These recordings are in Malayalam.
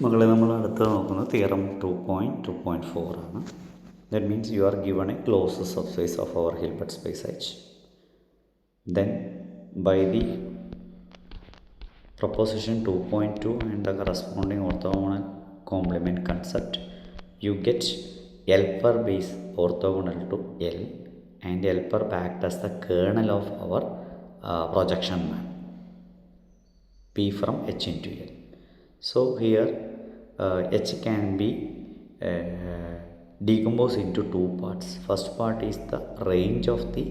മകളെ നമ്മൾ അടുത്ത് നോക്കുന്നത് തിയറം 2.2.4 ആണ്. That means you are given a closed subspace of our Hilbert space H. Then by the proposition 2.2 and the corresponding orthogonal complement concept, you get L per B is orthogonal to L and L per act as the kernel of our projection map P from H into L. So here H can be decomposed into two parts. First part is the range of the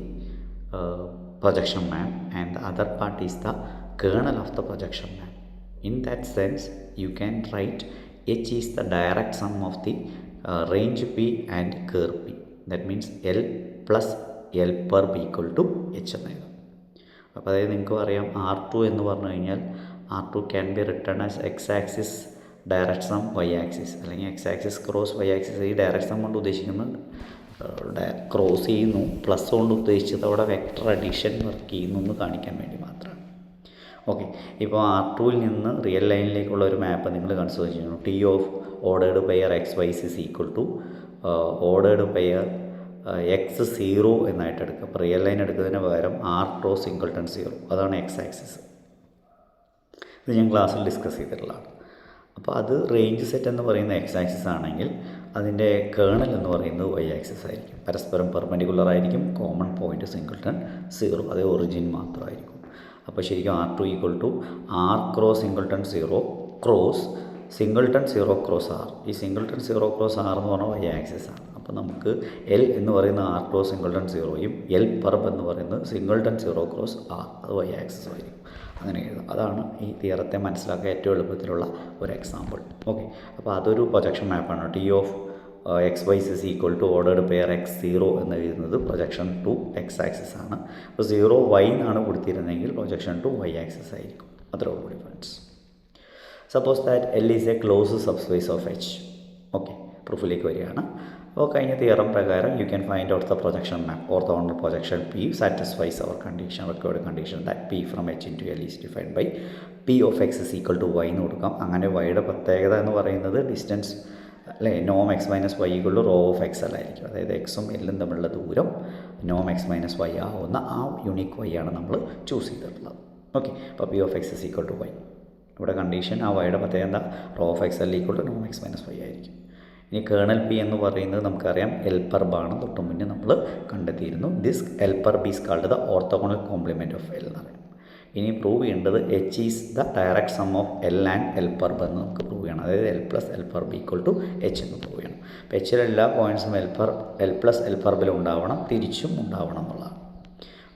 projection map and the other part is the kernel of the projection map. In that sense, you can write H is the direct sum of the range P and curve P. That means L plus L per B equal to H എന്ന് എഴുതാം. അപ്പോൾ അതായത് നിങ്ങൾക്ക് അറിയാം R2 എന്ന് പറഞ്ഞു കഴിഞ്ഞാൽ R2 can be written as x axis direct sum y axis, അല്ലെങ്കിൽ x axis cross y axis. ഈ ഡയറക്റ്റ് സം കൊണ്ട് ഉദ്ദേശിക്കുന്നത് ക്രോസ് ചെയ്യുന്നു, പ്ലസ് കൊണ്ട് ഉദ്ദേശിച്ചത് അവിടെ വെക്ടർ അഡീഷൻ വർക്ക് ചെയ്യുന്നു എന്ന് കാണിക്കാൻ വേണ്ടി മാത്രമാണ്. ഓക്കെ, ഇപ്പോൾ R2-ൽ നിന്ന് റിയൽ ലൈനിലേക്കുള്ള ഒരു മാപ്പ് നിങ്ങൾ കൺസിഡർ ചെയ്യുന്നു. T of ordered pair X vice is equal to ordered pair X 0 എന്നായിട്ട് എടുക്കുക. അപ്പോൾ റിയൽ ലൈൻ എടുക്കുന്നതിന് പകരം R സിംഗിൾട്ടൺ 0, അതാണ് എക്സ് ആക്സിസ്. ഇത് ഞാൻ ക്ലാസ്സിൽ ഡിസ്കസ് ചെയ്തിട്ടുള്ളതാണ്. അപ്പോൾ അത് റേഞ്ച് സെറ്റ് എന്ന് പറയുന്ന എക്സ് ആക്സിസ് ആണെങ്കിൽ അതിൻ്റെ കേണൽ എന്ന് പറയുന്നത് വൈ ആക്സിസ് ആയിരിക്കും. പരസ്പരം പെർപെൻഡിക്കുലർ ആയിരിക്കും. കോമൺ പോയിൻറ്റ് സിംഗിൾട്ടൺ 0, അത് ഒറിജിൻ മാത്രമായിരിക്കും. അപ്പോൾ ശരിക്കും R2 equal to R cross singleton 0 cross singleton 0 cross R. ഈ സിംഗിൾട്ടൺ 0 ക്രോസ് R എന്ന് പറഞ്ഞാൽ വൈ ആക്സിസ് ആണ്. അപ്പോൾ നമുക്ക് L എന്ന് പറയുന്ന R ക്രോസ് സിംഗിൾട്ടൺ 0യും L പെർബ് എന്ന് പറയുന്നത് സിംഗിൾട്ടൺ 0 ക്രോസ് R, അത് വൈ ആക്സിസ് ആയിരിക്കും. അങ്ങനെ എഴുതാം. അതാണ് ഈ തിയറത്തെ മനസ്സിലാക്കാൻ ഏറ്റവും എളുപ്പത്തിലുള്ള ഒരു എക്സാമ്പിൾ. ഓക്കെ, അപ്പോൾ അതൊരു പ്രൊജക്ഷൻ മാപ്പാണ്. T of x vice is equal to ordered pair X 0 എന്ന് എഴുതുന്നത് പ്രൊജക്ഷൻ ടു എക്സ് ആക്സിസ് ആണ്. അപ്പോൾ 0 വൈ എന്നാണ് കൊടുത്തിരുന്നെങ്കിൽ പ്രൊജക്ഷൻ ടു വൈ ആക്സിസ് ആയിരിക്കും. അത്രേ ഉള്ളൂ difference. Suppose that L is a closed subspace of H. Okay, പ്രൂഫിലേക്ക് വരികയാണ്. അപ്പോൾ കഴിഞ്ഞ തിയറം പ്രകാരം you can find out the projection map orthogonal projection P satisfies our condition, required condition that P from H into L is defined by P of X is equal to y എന്ന് കൊടുക്കാം. അങ്ങനെ വൈയുടെ പ്രത്യേകത എന്ന് പറയുന്നത് ഡിസ്റ്റൻസ് അല്ലേ, നോം X minus Y equal to rho of X L ആയിരിക്കും. അതായത് എക്സും എല്ലും തമ്മിലുള്ള ദൂരം നോം എക്സ് മൈനസ് വൈ ആവുന്ന ആ യുണീക്ക് വൈ ആണ് നമ്മൾ ചൂസ് ചെയ്തിട്ടുള്ളത്. ഓക്കെ, അപ്പോൾ P of X is equal to Y. ഇവിടെ കണ്ടീഷൻ ആ വൈയുടെ പ്രത്യേകത rho of X L equal to നോം എക്സ് മൈനസ് വൈ ആയിരിക്കും. ഇനി കേണൽ പി എന്ന് പറയുന്നത് നമുക്കറിയാം എൽ പെർ ബാണ്. തൊട്ട് മുന്നേ നമ്മൾ കണ്ടെത്തിയിരുന്നു. This L perp is called the orthogonal complement of L എന്ന് പറയും. ഇനി പ്രൂവ് ചെയ്യേണ്ടത് H is the direct sum of L and L perp എന്ന് നമുക്ക് പ്രൂവ് ചെയ്യണം. അതായത് L plus L perp equal to H എന്ന് പ്രൂവ് ചെയ്യണം. അപ്പോൾ എച്ചിലെ എല്ലാ പോയിൻറ്റ്സും എൽ പ്ലസ് എൽ പെർ ബിൽ ഉണ്ടാവണം, തിരിച്ചും ഉണ്ടാവണം എന്നുള്ളതാണ്.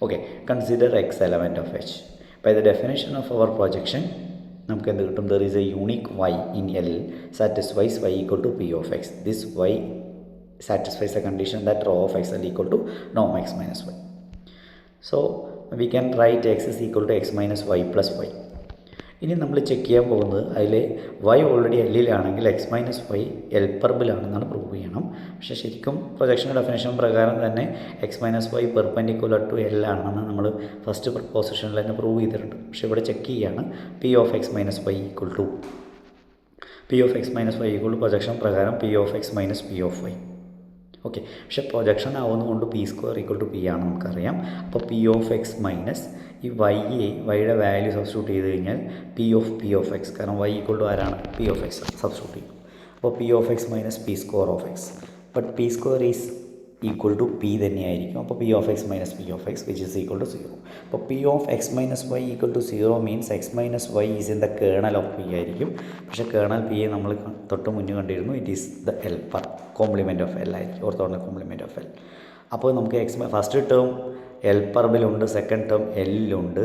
Okay, consider x element of H. By the definition of our projection നമുക്ക് എന്ത് കിട്ടും? There is a unique y in L satisfies y equal to P of x. This y satisfies a condition that rho of X L equal to നോം X minus y. So we can write x is equal to X minus y plus y. ഇനി നമ്മൾ ചെക്ക് ചെയ്യാൻ പോകുന്നത് അതിൽ വൈ ഓൾറെഡി എല്ലിലാണെങ്കിൽ എക്സ് മൈനസ് വൈ എൽ പെർബിലാണെന്നാണ് പ്രൂവ് ചെയ്യണം. പക്ഷേ ശരിക്കും പ്രൊജക്ഷൻ ഡെഫിനേഷൻ പ്രകാരം തന്നെ X minus Y perpendicular to L ആണെന്ന് നമ്മൾ ഫസ്റ്റ് പ്രൊപ്പോസിഷനിൽ തന്നെ പ്രൂവ് ചെയ്തിട്ടുണ്ട്. പക്ഷേ ഇവിടെ ചെക്ക് ചെയ്യുകയാണ് P of X minus Y equal to projection പ്രകാരം P of X minus P of y. Okay, പക്ഷേ പ്രൊജക്ഷൻ ആവുന്നതുകൊണ്ട് P square equal to P ആണ് നമുക്കറിയാം. അപ്പോൾ പി ഓഫ് എക്സ് മൈനസ് ഈ വൈയുടെ വാല്യൂ സബ്സ്റ്റിറ്റ്യൂട്ട് ചെയ്ത് കഴിഞ്ഞാൽ പി ഓഫ് എക്സ്, കാരണം വൈ ഈക്വൽ ടു ആരാണ്? പി ഓഫ് എക്സ് സബ്സ്റ്റിറ്റ്യൂട്ട് ചെയ്യും. അപ്പോൾ P of X minus P square of X, but P square is equal to P തന്നെയായിരിക്കും. അപ്പോൾ P of X minus P of X which is equal to 0. അപ്പോൾ P of X minus Y equal to 0 means X minus Y is in the kernel of P ആയിരിക്കും. പക്ഷേ കേണൽ പി നമ്മൾ തൊട്ട് മുന്നേ കണ്ടിരുന്നു, it is the L perp complement of L ആയിരിക്കും, ഓർത്തോഗണൽ കോംപ്ലിമെൻറ്റ് ഓഫ് എൽ. അപ്പോൾ നമുക്ക് ഫസ്റ്റ് ടേം എൽ പെർബിലുണ്ട്, സെക്കൻഡ് ടേം എല്ലിലുണ്ട്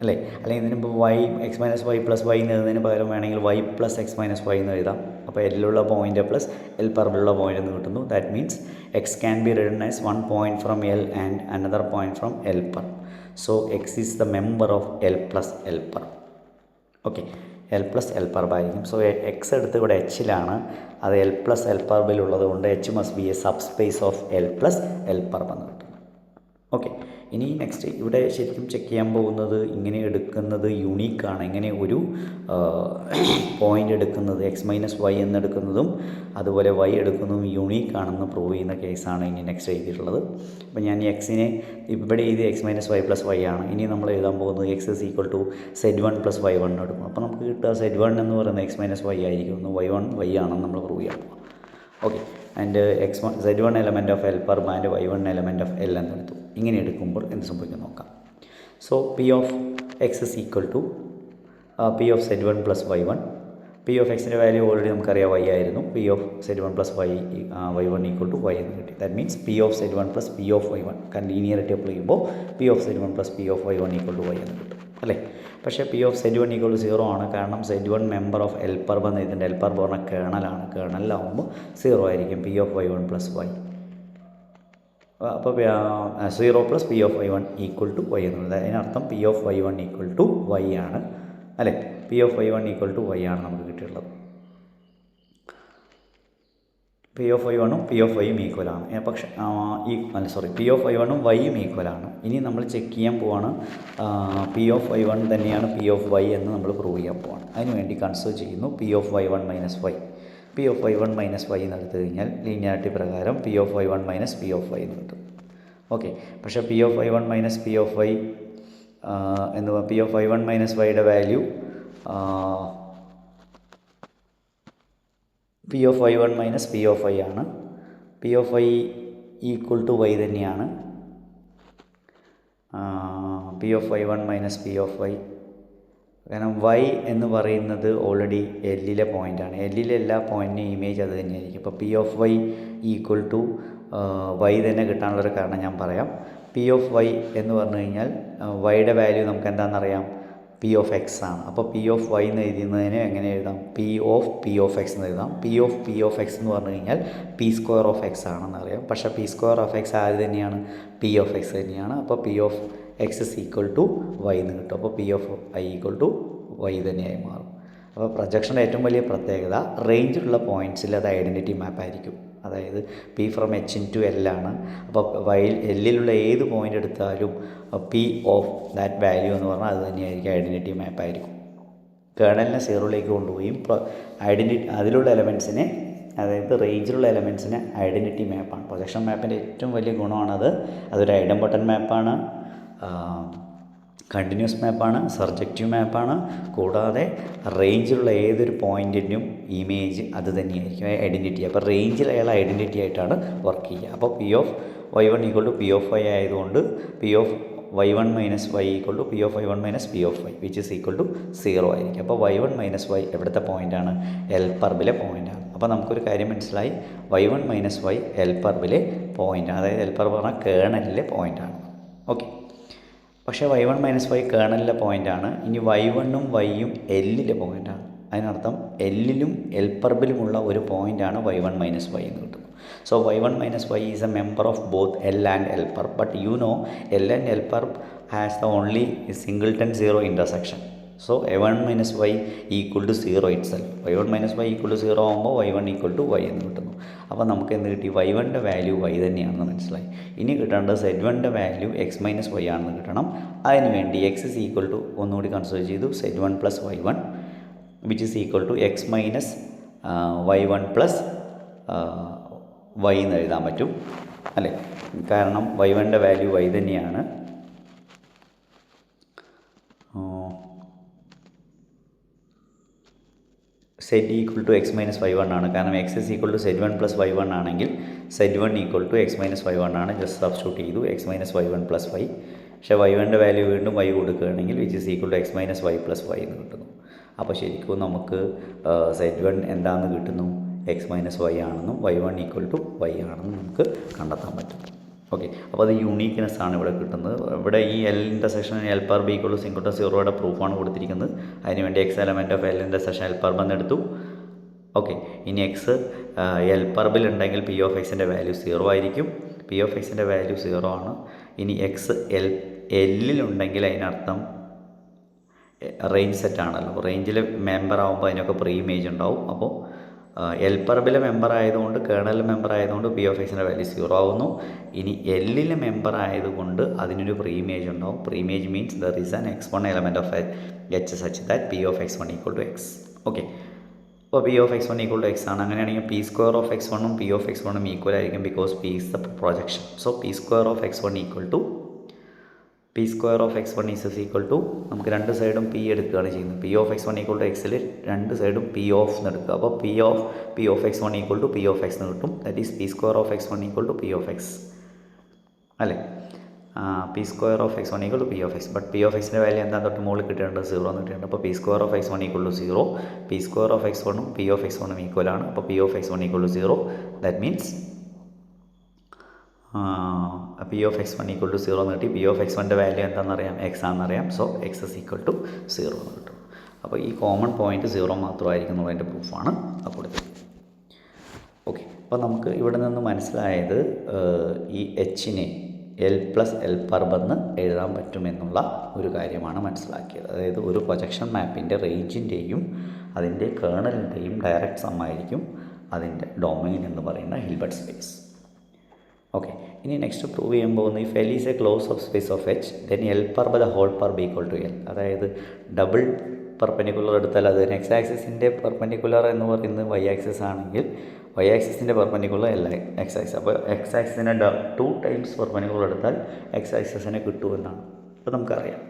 അല്ലേ. അല്ലെങ്കിൽ ഇതിനിപ്പോൾ y x minus y plus y എന്ന് എഴുതുന്നതിന് പകരം വേണമെങ്കിൽ y plus x minus y എന്ന് എഴുതാം. അപ്പോൾ എല്ലുള്ള പോയിൻ്റ് പ്ലസ് എൽ പെർബിലുള്ള പോയിൻ്റ് എന്ന് കിട്ടുന്നു. That means x can be written as one point from L and another point from L perp. So x is the member of L plus L perp. Okay, L plus L perp ആയിരിക്കും. സോ എക്സ് എടുത്ത് ഇവിടെ എച്ചിലാണ്, അത് എൽ പ്ലസ് എൽ പെർബിലുള്ളത് കൊണ്ട് H must be a subspace of L plus L perp എന്ന് കിട്ടും. ഓക്കെ, ഇനി നെക്സ്റ്റ് ഇവിടെ ശരിക്കും ചെക്ക് ചെയ്യാൻ പോകുന്നത് ഇങ്ങനെ എടുക്കുന്നത് യുണീക്കാണ്. ഇങ്ങനെ ഒരു പോയിൻ്റ് എടുക്കുന്നത് x-y എന്നെടുക്കുന്നതും അതുപോലെ y എടുക്കുന്നതും യുണീക്കാണെന്ന് പ്രൂവ് ചെയ്യുന്ന കേസാണ് ഇനി നെക്സ്റ്റ് എഴുതിയിട്ടുള്ളത്. അപ്പോൾ ഞാൻ ഈ എക്സിനെ ഇവിടെ എഴുതി x-y+y ആണ്. ഇനി നമ്മൾ എഴുതാൻ പോകുന്നത് x =z1+y1 എടുക്കും. അപ്പോൾ നമുക്ക് കിട്ടുക z1 എന്ന് പറയുന്നത് x-y ആയിരിക്കും, y1 y ആണെന്ന് നമ്മൾ പ്രൂവ് ചെയ്യാൻ പോകും. Okay, and z1 element of L perp and y1 element of L എന്നെടുത്തു. ഇങ്ങനെ എടുക്കുമ്പോൾ എന്ത് സംഭവിക്കും നോക്കാം. So P of x is equal to P of z1 plus y1. P of x-ൻ്റെ വാല്യൂ ഓൾറെഡി നമുക്കറിയാം y ആയിരുന്നു. P of z1 plus y1 equal to y എന്ന് കിട്ടി. That means P of z1 plus P of y1. കാരണം ലീനിയറിറ്റി അപ്ലൈ ചെയ്യുമ്പോൾ P of z1 plus P of y1 equal to y എന്ന് കിട്ടും അല്ലേ. പക്ഷേ P of z1 equal to 0 ആണ്. കാരണം z1 മെമ്പർ ഓഫ് L പെർബ് എന്ന് ഇതിൻ്റെ L പെർബ് പറഞ്ഞാൽ കേണലാണ്. കേണലിലാവുമ്പോൾ 0 ആയിരിക്കും P of y1 plus y. അപ്പോൾ 0 plus P of y1 equal to y എന്നുള്ളത് അതിനർത്ഥം P of y1 equal to y ആണ് അല്ലേ. P of y1 equal to y ആണ് നമുക്ക് കിട്ടിയിട്ടുള്ളത്. P of y1ഉം P of y-യും ഈക്വലാണ്. പക്ഷേ P of y1ഉം y-യും ഈക്വലാണ്. ഇനി നമ്മൾ ചെക്ക് ചെയ്യാൻ പോവാണ് P of y1 തന്നെയാണ് P of y എന്ന് നമ്മൾ പ്രൂവ് ചെയ്യാൻ പോവാണ്. അതിനുവേണ്ടി കൺസിഡർ ചെയ്യുന്നു P of y1 minus y. P of y1 minus y എന്ന് എടുത്തു കഴിഞ്ഞാൽ ലീനിയാരിറ്റി പ്രകാരം P of y1 minus P of y എന്ന് കിട്ടും. ഓക്കെ, പക്ഷേ P of y1 minus P of y എന്ന് P of y1 minus yയുടെ value P of y1 minus P of y ആണ്. P of y equal to y തന്നെയാണ്. P of y1 minus P of y, കാരണം y എന്ന് പറയുന്നത് ഓൾറെഡി എല്ലിലെ പോയിൻ്റാണ്. എല്ലിലെ എല്ലാ പോയിൻറ്റിനും ഇമേജ് അത് തന്നെയായിരിക്കും. അപ്പോൾ P of y equal to y തന്നെ കിട്ടാനുള്ളൊരു കാരണം ഞാൻ പറയാം. P of y എന്ന് പറഞ്ഞു കഴിഞ്ഞാൽ വൈയുടെ വാല്യൂ നമുക്ക് എന്താണെന്നറിയാം, P of x ആണ്. അപ്പോൾ P of y എന്ന് എഴുതുന്നതിന് എങ്ങനെ എഴുതാം, P of x എന്ന് എഴുതാം. P of x എന്ന് പറഞ്ഞു കഴിഞ്ഞാൽ p² of x ആണെന്ന് അറിയാം. പക്ഷേ p² of x ആര് തന്നെയാണ്, P of x തന്നെയാണ്. അപ്പോൾ P of x is equal to y എന്ന് കിട്ടും. അപ്പോൾ P of I equal to y തന്നെയായി മാറും. അപ്പോൾ പ്രൊജക്ഷൻ്റെ ഏറ്റവും വലിയ പ്രത്യേകത റേഞ്ചിലുള്ള പോയിൻറ്റ്സിൽ അത് ഐഡൻറ്റിറ്റി മാപ്പ് ആയിരിക്കും. അതായത് P from H into L ആണ്. അപ്പോൾ എല്ലിലുള്ള ഏത് പോയിൻ്റ് എടുത്താലും P of ദാറ്റ് വാല്യൂ എന്ന് പറഞ്ഞാൽ അത് തന്നെയായിരിക്കും ഐഡൻറ്റിറ്റി മാപ്പ് ആയിരിക്കും. കേർണലിനെ സീറോയിലേക്ക് കൊണ്ടുപോയും അതിലുള്ള എലമെൻറ്റ്സിനെ, അതായത് റേഞ്ചിലുള്ള എലമെൻറ്റ്സിന് ഐഡൻറ്റിറ്റി മാപ്പാണ്. പ്രൊജക്ഷൻ മാപ്പിൻ്റെ ഏറ്റവും വലിയ ഗുണമാണത്. അതൊരു ഐഡംപൊട്ടൻ മാപ്പാണ്, കണ്ടിന്യൂസ് മാപ്പാണ്, സർജക്റ്റീവ് മാപ്പാണ്. കൂടാതെ റേഞ്ചിലുള്ള ഏതൊരു പോയിൻറ്റിനും ഇമേജ് അത് തന്നെയായിരിക്കും ഐഡൻറ്റിറ്റി. അപ്പോൾ റേഞ്ചിൽ അയാൾ ഐഡൻറ്റിറ്റി ആയിട്ടാണ് വർക്ക് ചെയ്യുക. അപ്പോൾ P of y1 equal to P of y ആയതുകൊണ്ട് P of y1 minus y equal to P of y1 minus P of y which is equal to 0 ആയിരിക്കും. അപ്പോൾ y1 minus y എവിടുത്തെ പോയിൻ്റാണ്, L പെർബിലെ പോയിൻ്റാണ്. അപ്പോൾ നമുക്കൊരു കാര്യം മനസ്സിലായി, y1 minus y L പെർബിലെ പോയിൻ്റാണ്. അതായത് L പെർബ് പറഞ്ഞാൽ കേർണലിലെ പോയിൻ്റാണ്. ഓക്കെ, പക്ഷേ y1 minus y കേർണലിലെ പോയിൻ്റാണ്. ഇനി y1ഉം y-യും എല്ലിലെ പോയിൻ്റാണ്. അതിനർത്ഥം എല്ലിലും L പെർബിലുമുള്ള ഒരു പോയിൻ്റാണ് y1 minus y എന്ന് കിട്ടുന്നു. So y1 minus y is a member of both L and L perb, but you know L and L perb has the only singleton zero intersection. So y1 minus y equal to 0 itself. y1 minus y equal to 0 ആകുമ്പോൾ y1 equal to y എന്ന് കിട്ടുന്നു. അപ്പോൾ നമുക്ക് എന്ത് കിട്ടി, y1ൻ്റെ വാല്യൂ y തന്നെയാണെന്ന് മനസ്സിലായി. ഇനി കിട്ടേണ്ടത് z1ൻ്റെ വാല്യൂ x minus y ആണെന്ന് കിട്ടണം. അതിന് വേണ്ടി x is equal to ഒന്നുകൂടി കൺസിഡർ ചെയ്തു z1 plus y1 which is equal to x minus y1 plus y എന്ന് എഴുതാൻ പറ്റും അല്ലേ. കാരണം y1ൻ്റെ വാല്യൂ y തന്നെയാണ്. z equal to X minus y1 ആണ്. കാരണം x is equal to z1 plus y1 ആണെങ്കിൽ z1 equal to X minus y1 ആണ്. ജസ്റ്റ് സബ്സ്റ്റിറ്റ്യൂട്ട് ചെയ്തു x minus y1 plus y. പക്ഷേ y1ൻ്റെ വാല്യൂ വീണ്ടും y കൊടുക്കുകയാണെങ്കിൽ which is equal to X minus y plus y എന്ന് കിട്ടുന്നു. അപ്പോൾ ശരിക്കും നമുക്ക് z1 എന്താണെന്ന് കിട്ടുന്നു, എക്സ് മൈനസ് y ആണെന്നും y1 ഈക്വൽ ടു y ആണെന്നും നമുക്ക് കണ്ടെത്താൻ പറ്റും. ഓക്കെ, അപ്പോൾ അത് യൂണീക്ക്നെസ് ആണ് ഇവിടെ കിട്ടുന്നത്. ഇവിടെ ഈ L intersection L perp equal to single സീറോയുടെ പ്രൂഫാണ് കൊടുത്തിരിക്കുന്നത്. അതിനുവേണ്ടി x element of L intersection L perp എന്നെടുത്തു. ഓക്കെ, ഇനി എക്സ് L പെർബിൽ ഉണ്ടെങ്കിൽ P of Xൻ്റെ വാല്യൂ 0 ആയിരിക്കും. P of Xൻ്റെ വാല്യൂ 0 ആണ്. ഇനി എക്സ് എല്ലിലുണ്ടെങ്കിൽ അതിനർത്ഥം റേഞ്ച് സെറ്റ് ആണല്ലോ. റേഞ്ചിൽ മെമ്പർ ആകുമ്പോൾ അതിനൊക്കെ പ്രീ ഇമേജ് ഉണ്ടാവും. അപ്പോൾ എൽ പർബിലെ മെമ്പർ ആയതുകൊണ്ട് കേണൽ മെമ്പർ ആയതുകൊണ്ട് പി ഓഫ് എക്സിൻ്റെ വാല്യൂ 0 ആവുന്നു. ഇനി എല്ലിലെ മെമ്പർ ആയതുകൊണ്ട് അതിനൊരു പ്രീമേജ് ഉണ്ടാവും. Preimage means there is an x1 element of H such that P of x1 equal to x. Okay, അപ്പോൾ P of x1 equal to x ആണ്. അങ്ങനെയാണെങ്കിൽ P square of x1 P of x1 equal ആയിരിക്കും, because P is the projection. So P square of x1 equal to P square of x1 is equal to, നമുക്ക് രണ്ട് സൈഡും പി എടുക്കുകയാണ് ചെയ്യുന്നത്. P of x1 equal to എക്സിൽ രണ്ട് സൈഡും പി ഓഫ് എന്ന് എടുക്കുക. അപ്പോൾ P of x1 equal to P of x എന്ന് കിട്ടും. That is P square of x1 equal to P of x അല്ലേ. P square of x1 equal to P of X. But P of എക്സിൻ്റെ വാല്യൂ എന്താ തൊട്ട് മുകളിൽ കിട്ടേണ്ടത് 0 എന്ന് കിട്ടിയിട്ടുണ്ട്. അപ്പോൾ P square of x1 equal to 0. P square of x1 P of x1 ഈക്വലാണ്. അപ്പോൾ P of x1 equal to 0. That means P of x1 equal to 0 എന്ന് കിട്ടി. പി ഓഫ് x1ൻ്റെ വാല്യൂ എന്താണെന്നറിയാം, എക്സ് ആണെന്നറിയാം. So x is equal to 0 എന്ന് കിട്ടും. അപ്പോൾ ഈ കോമൺ പോയിൻറ്റ് 0 മാത്രമായിരിക്കും എന്നുള്ളതിൻ്റെ പ്രൂഫാണ് കൊടുത്തത്. ഓക്കെ, അപ്പോൾ നമുക്ക് ഇവിടെ നിന്ന് മനസ്സിലായത് ഈ എച്ചിനെ എൽ പ്ലസ് എൽ പർബെന്ന് എഴുതാൻ പറ്റുമെന്നുള്ള ഒരു കാര്യമാണ് മനസ്സിലാക്കിയത്. അതായത് ഒരു പ്രൊജക്ഷൻ മാപ്പിൻ്റെ റേഞ്ചിൻ്റെയും അതിൻ്റെ കേണലിൻ്റെയും ഡയറക്റ്റ് സമ്മായിരിക്കും അതിൻ്റെ ഡൊമൈൻ എന്ന് പറയുന്ന ഹിൽബർട്ട് സ്പേസ്. ഓക്കെ, ഇനി നെക്സ്റ്റ് പ്രൂവ് ചെയ്യാൻ പോകുന്നത് if L is a closed subspace of H then L perp the whole perp equal to L. അതായത് ഡബിൾ പെർപെൻഡിക്കുലർ എടുത്താൽ അത് എക്സ് ആക്സിസിൻ്റെ പെർപെൻഡിക്കുലർ എന്ന് പറയുന്നത് വൈ ആക്സിസ് ആണെങ്കിൽ വൈ ആക്സിസിൻ്റെ പെർപെൻഡിക്കുലർ അല്ല എക്സ് ആക്സിസ്. അപ്പോൾ എക്സ് ആക്സിസിനെ 2 ടൈംസ് പെർപെൻഡിക്കുലർ എടുത്താൽ എക്സ് ആക്സിസിനെ കിട്ടുമെന്നാണ് അപ്പോൾ നമുക്കറിയാം.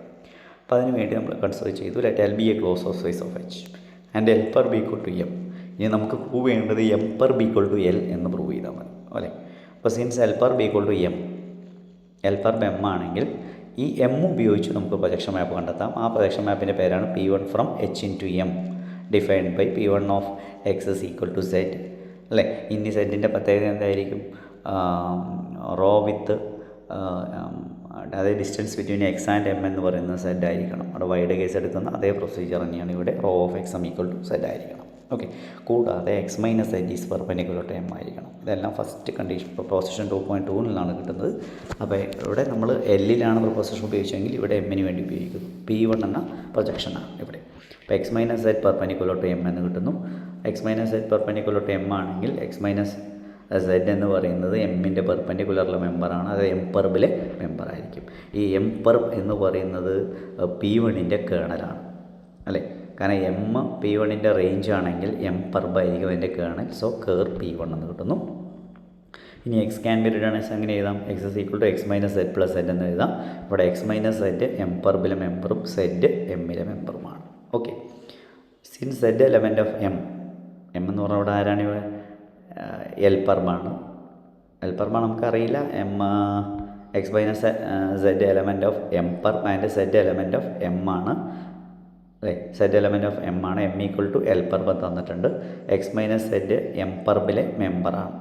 അപ്പോൾ അതിന് വേണ്ടി നമ്മൾ കൺസിഡർ ചെയ്തു let L B A closed subspace of H and L perp equal to M. ഇനി നമുക്ക് പ്രൂവ് ചെയ്യേണ്ടത് M perp equal to L എന്ന് പ്രൂവ് ചെയ്താൽ മതി അല്ലേ. അപ്പോൾ since L perp equal to M, L perp M ആണെങ്കിൽ ഈ എം ഉപയോഗിച്ച് നമുക്ക് പ്രൊജക്ഷൻ മാപ്പ് കണ്ടെത്താം. ആ പ്രൊജക്ഷൻ മാപ്പിൻ്റെ പേരാണ് P1 from H into M defined by P1 of X is equal to Z അല്ലേ. ഇനി സെഡിൻ്റെ പ്രത്യേകത എന്തായിരിക്കും, റോ വിത്ത് അതായത് distance between X and M എന്ന് പറയുന്ന സെഡ് ആയിരിക്കണം. അവിടെ വൈഡ് കേസ് എടുക്കുന്ന അതേ പ്രൊസീജിയർ തന്നെയാണ് ഇവിടെ. Rho of X M equal to Z ആയിരിക്കണം. ഓക്കെ, കൂടാതെ X minus Z is perpendicular to M ആയിരിക്കണം. ഇതെല്ലാം ഫസ്റ്റ് കണ്ടീഷൻ പ്രൊപ്പോസിഷൻ 2.2 കിട്ടുന്നത്. അപ്പോൾ ഇവിടെ നമ്മൾ എല്ലിലാണ് പ്രൊപ്പോസിഷൻ ഉപയോഗിച്ചെങ്കിൽ ഇവിടെ എമ്മിന് വേണ്ടി ഉപയോഗിക്കുന്നു. P1 എന്ന പ്രൊജക്ഷനാണ് ഇവിടെ. അപ്പോൾ X minus Z perpendicular to M എന്ന് കിട്ടുന്നു. X minus Z perpendicular to M ആണെങ്കിൽ എക്സ് മൈനസ് സെഡ് എന്ന് പറയുന്നത് എമ്മിൻ്റെ പെർപെൻഡിക്കുലറിലെ മെമ്പറാണ്. അത് എം പർബിലെ മെമ്പറായിരിക്കും. ഈ എം പർബ് എന്ന് പറയുന്നത് P1ൻ്റെ കേണലാണ് അല്ലേ. കാരണം എം P1ൻ്റെ റേഞ്ച് ആണെങ്കിൽ എം പർബ് ആയിരിക്കും അതിൻ്റെ കേണൽ. സോ കേർ P1 എന്ന് കിട്ടുന്നു. ഇനി x can be written as എങ്ങനെ എഴുതാം, x is equal to X minus z plus z എന്ന് എഴുതാം. ഇവിടെ എക്സ് മൈനസ് സെഡ് എം പർബിലെ മെമ്പറും സെഡ് എമ്മിലെ മെമ്പറുമാണ്. Okay, since z element of M എന്ന് പറഞ്ഞാൽ ഇവിടെ ആരാണ് ഇവിടെ എൽ പർബാണ്. എൽ പർബാണ് നമുക്കറിയില്ല. M x minus z element of M perp and z element of M ആണ് അല്ലേ. സെഡ് എലമെൻറ്റ് ഓഫ് എം ആണ്. M equal to L perp തന്നിട്ടുണ്ട്. എക്സ് മൈനസ് സെഡ് എം പർബിലെ മെമ്പറാണ്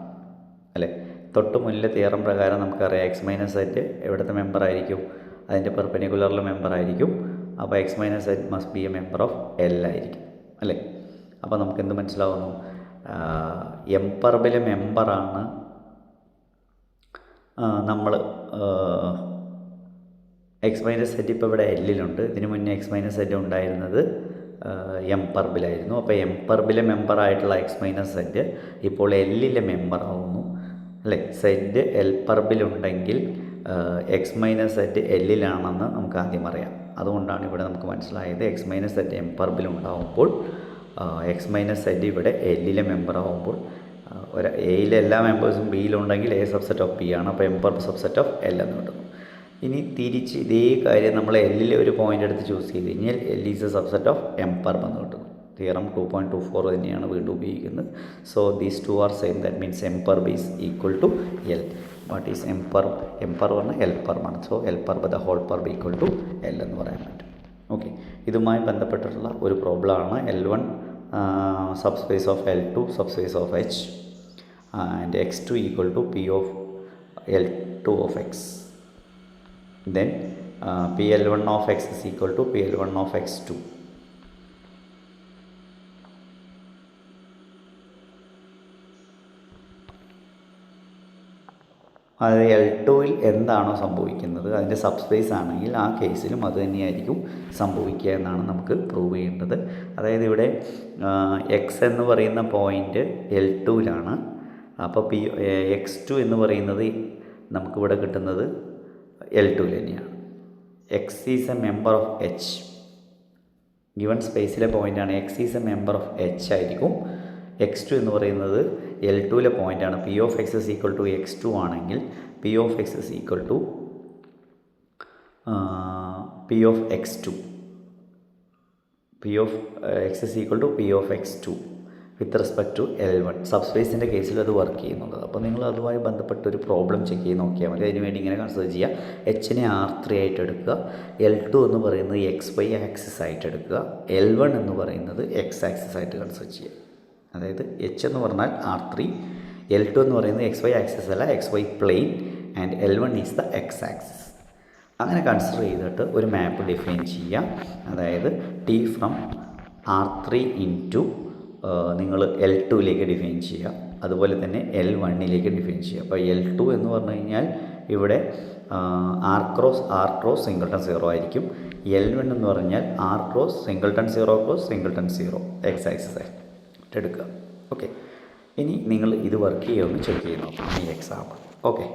അല്ലേ. തൊട്ട് മുന്നിലെ തിയറം പ്രകാരം നമുക്കറിയാം എക്സ് മൈനസ് സെഡ് എവിടുത്തെ മെമ്പറായിരിക്കും, അതിൻ്റെ പെർപെൻഡിക്കുലറിലെ മെമ്പറായിരിക്കും. അപ്പോൾ X minus Z must be a member of L ആയിരിക്കും അല്ലേ. അപ്പോൾ നമുക്ക് എന്ത് മനസ്സിലാവുന്നു, എം പർബിലെ മെമ്പറാണ് നമ്മൾ എക്സ് മൈനസ് സെഡ് ഇപ്പോൾ ഇവിടെ എല്ലിലുണ്ട്. ഇതിന് മുന്നേ എക്സ് മൈനസ് സെഡ് ഉണ്ടായിരുന്നത് എം പർബിലായിരുന്നു. അപ്പോൾ എം പർബിലെ മെമ്പറായിട്ടുള്ള എക്സ് മൈനസ് സെഡ് ഇപ്പോൾ എല്ലിലെ മെമ്പറാവുന്നു അല്ലേ. സെഡ് എൽ പർബിലുണ്ടെങ്കിൽ എക്സ് മൈനസ് സെഡ് എല്ലിലാണെന്ന് നമുക്ക് ആദ്യം അറിയാം. അതുകൊണ്ടാണ് ഇവിടെ നമുക്ക് മനസ്സിലായത് എക്സ് മൈനസ് സെഡ് എം പർബിലുണ്ടാവുമ്പോൾ എക്സ് മൈനസ് സെഡ് ഇവിടെ എല്ലിലെ മെമ്പറാവുമ്പോൾ ഒരു എയിലെ എല്ലാ മെമ്പേഴ്സും ബിയിലുണ്ടെങ്കിൽ എ സബ്സെറ്റ് ഓഫ് ബി ആണ്. അപ്പോൾ M perp subset of L എന്ന് കിട്ടുന്നു. ഇനി തിരിച്ച് ഇതേ കാര്യം നമ്മൾ എല്ലിലെ ഒരു പോയിൻ്റ് എടുത്ത് ചൂസ് ചെയ്ത് കഴിഞ്ഞാൽ L is a subset of M perp എന്ന് കിട്ടുന്നു. തിയറം 2.24 തന്നെയാണ് വീണ്ടും ഉപയോഗിക്കുന്നത്. So these two are same. That means M perp is equal to L. What is M perp? M perp പറഞ്ഞാൽ എൽ പർബാണ്. So L perp the whole perp equal to L എന്ന് പറയാൻ പറ്റും. ഓക്കെ, ഇതുമായി ബന്ധപ്പെട്ടിട്ടുള്ള ഒരു പ്രോബ്ലമാണ് L1 subspace of L2 subspace of H and X2 equal to P of L2 of X. Then PL1 of X is equal to PL1 of X2. അതായത് L2-ൽ എന്താണോ സംഭവിക്കുന്നത് അതിൻ്റെ സബ്സ്പേസ് ആണെങ്കിൽ ആ കേസിലും അത് തന്നെയായിരിക്കും സംഭവിക്കുക എന്നാണ് നമുക്ക് പ്രൂവ് ചെയ്യേണ്ടത്. അതായത് ഇവിടെ എക്സ് എന്ന് പറയുന്ന പോയിൻ്റ് L2-ലാണ്. അപ്പോൾ x2 എന്ന് പറയുന്നത് നമുക്കിവിടെ കിട്ടുന്നത് L2-ൽ തന്നെയാണ്. X is a member of H, given സ്പേസിലെ പോയിൻ്റാണ്. X is a member of H ആയിരിക്കും. x2 എന്ന് പറയുന്നത് L2-ലെ പോയിൻ്റാണ്. P of X is equal to x2 ആണെങ്കിൽ P of X is equal to P of x2, P of X is equal to P of x2 with respect to L1. സബ്സ്പേസിൻ്റെ കേസിൽ അത് വർക്ക് ചെയ്യുന്നുണ്ട്. അപ്പോൾ നിങ്ങൾ അതുമായി ബന്ധപ്പെട്ടൊരു പ്രോബ്ലം ചെക്ക് ചെയ്ത് നോക്കിയാൽ മതി. അതിനുവേണ്ടി ഇങ്ങനെ കൺസിഡർ ചെയ്യുക. എച്ചിനെ R3 ആയിട്ട് എടുക്കുക, L2 എന്ന് പറയുന്നത് XY ആക്സിസ് ആയിട്ട് എടുക്കുക, L1 എന്ന് പറയുന്നത് X ആക്സിസ് ആയിട്ട് കൺസിഡർ ചെയ്യുക. അതായത് എച്ച് എന്ന് പറഞ്ഞാൽ R3, L2 എന്ന് പറയുന്നത് XY ആക്സിസ് അല്ല, XY plane, and L1 is the X axis. അങ്ങനെ കൺസിഡർ ചെയ്തിട്ട് ഒരു മാപ്പ് ഡിഫൈൻ ചെയ്യുക. അതായത് T ഫ്രം R3 ഇൻറ്റു നിങ്ങൾ L2-ലേക്ക് ഡിഫൈൻ ചെയ്യുക. അതുപോലെ തന്നെ L1-ലേക്ക് ഡിഫൈൻ ചെയ്യുക. അപ്പോൾ L2 എന്ന് പറഞ്ഞു കഴിഞ്ഞാൽ ഇവിടെ R ക്രോസ് സിംഗിൾട്ടൺ 0 ആയിരിക്കും. L1 എന്ന് പറഞ്ഞാൽ R cross singleton 0 cross singleton 0 X axis ആയിട്ട് എടുക്കുക. ഓക്കെ, ഇനി നിങ്ങൾ ഇത് വർക്ക് ചെയ്യുമെന്ന് ചെക്ക് ചെയ്ത് നോക്കാം ഈ എക്സാമ്പിൾ. ഓക്കെ.